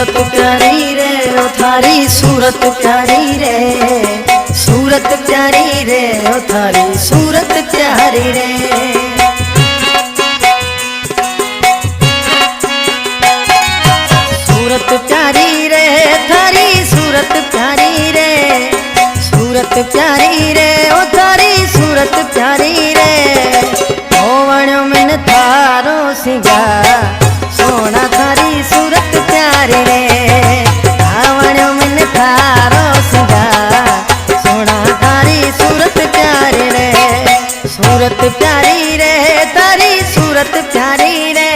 सूरत प्यारी रे ओ थारी सूरत प्यारी रे, सूरत प्यारी रे ओ थारी सूरत प्यारी रे। सूरत प्यारी रे थारी सूरत प्यारी रे, सूरत प्यारी रे ओ थारी सूरत प्यारी रे। ओ वणो मन थारो सिंगार सोना थारी सूरत प्यारी रे, आवणो मन थारो सिंगार सोना थारी सूरत प्यारी रे। सूरत प्यारी रे थारी सूरत प्यारी रे,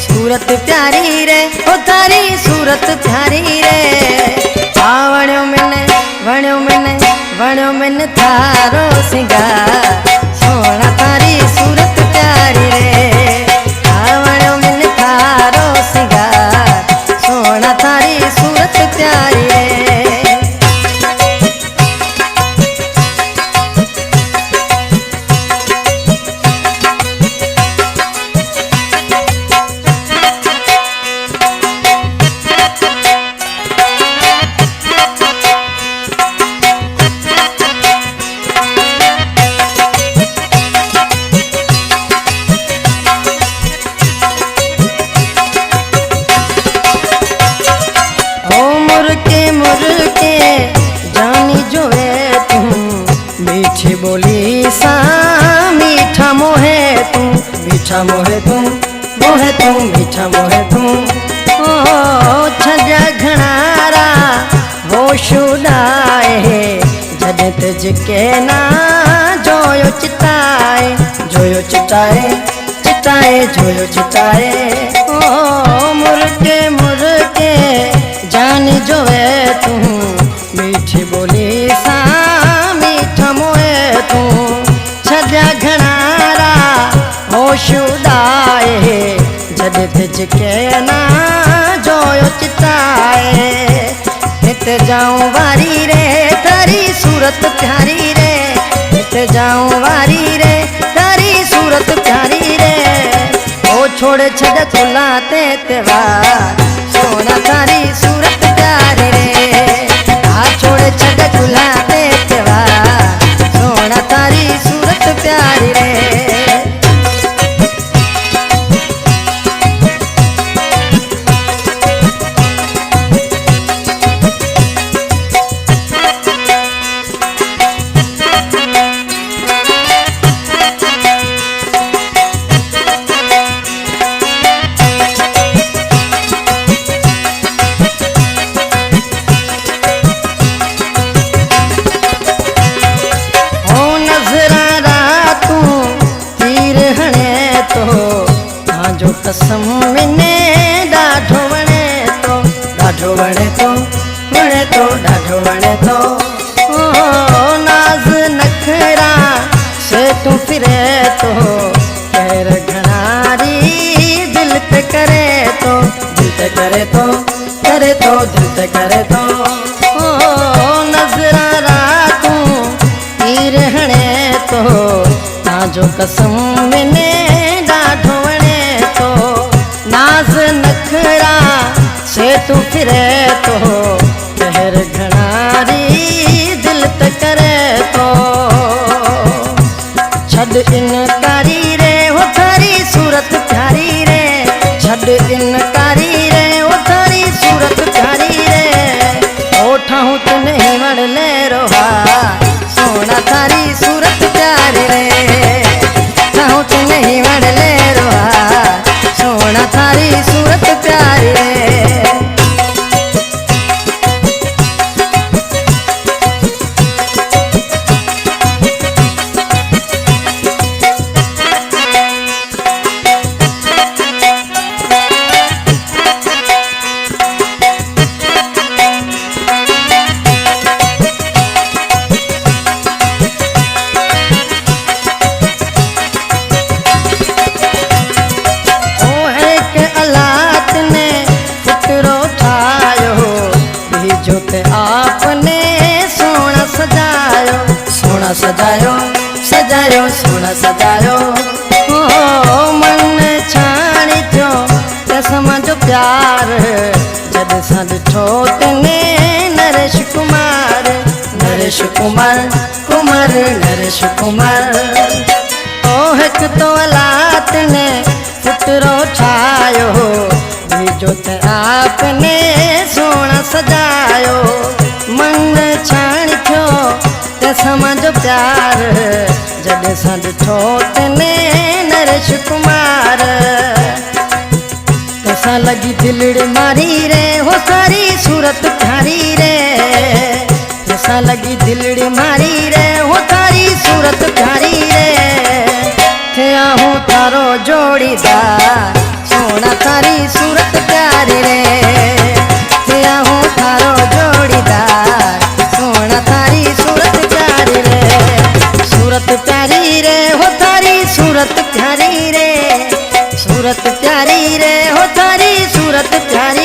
सूरत प्यारी रे ओ थारी सूरत प्यारी रे। आवणो मन थारो सिंगार सोना थारी सूरत प्यारी रे, आवणो मन थारो सिंगार सोना थारी सूरत प्यारी रे। जानी जो है तुम मीठी बोली सा, मीठा मोहे तुम, मीठा मोहे तुम, मोहे तुम, मीठा मोहे तुम। ओ छजा घनारा होश उड़ाए जद तज के ना जोयो चिताए, जोयो चिताए, चिताए जोयो चिताए। ओ मुर्के जानी जो है तुम मीठी बोली सा, मीठा मोहे तुम। छजा घनारा होश उड़ाए जद तज के ना जोयो चिताए। नित जाऊं वारी रे थारी सूरत प्यारी रे, नित जाऊं वारी रे थारी सूरत प्यारी रे। ओ छोड़ छद खुला ते त्योहार सोना थारी सूरत प्यारी रे, आ छोड़ छद खुला ते त्योहार सोना थारी सूरत प्यारी रे। कसम मिने डाढो वणे तो, डाढो वणे तो, वणे तो डाढो वणे तो। ओ नाज नखरा से तू फिरे तो, पैर घनारी दिल पे करे तो, दिल पे करे तो, करे तो दिल पे करे तो। ओ नजरा रातू तीर हणे तो, ताजो कसम मिने डाढो नाज नखरा से तू फिरे तो, कहर घनारी दिल पे करे तो। छद इनकारी रे हो थारी सूरत प्यारी रे, छद इनकारी रे हो थारी सूरत प्यारी रे। ओ ठाहूं तो नहीं वड़ ले रोहा सोना थारी सूरत प्यारी रे, ठाहूं तो नहीं वड़ ले रोहा सोना थारी सूरत प्यारी रे। जॾहिं ॾिठो तने नरेश कुमार नरेश कुमार कुमार नरेश कुमार ओ हिकु तो औलाद ने पुटरो ठाहियो बीजो त आपने सोना सजायो मन छाण थियो तंहिंसां मुंहिंजो प्यार जॾहिं सां ॾिठो तने नरेश कुमार तंहिंसां लॻी दिलड़ी मारी रे हो सारी सूरत प्यारी रे तंहिंसां लॻी दिलड़ी मारी रे हो सारी सूरत प्यारी रे थिया हूँ तारो जोड़ीदार सोना तारी सूरत प्यारी रे थिया हूँ तारो जोड़ीदार सोना तारी सूरत प्यारी रे सूरत प्यारी रे हो तारी सूरत प्यारी रे सूरत प्यारी रे हो तारी सूरत प्यारी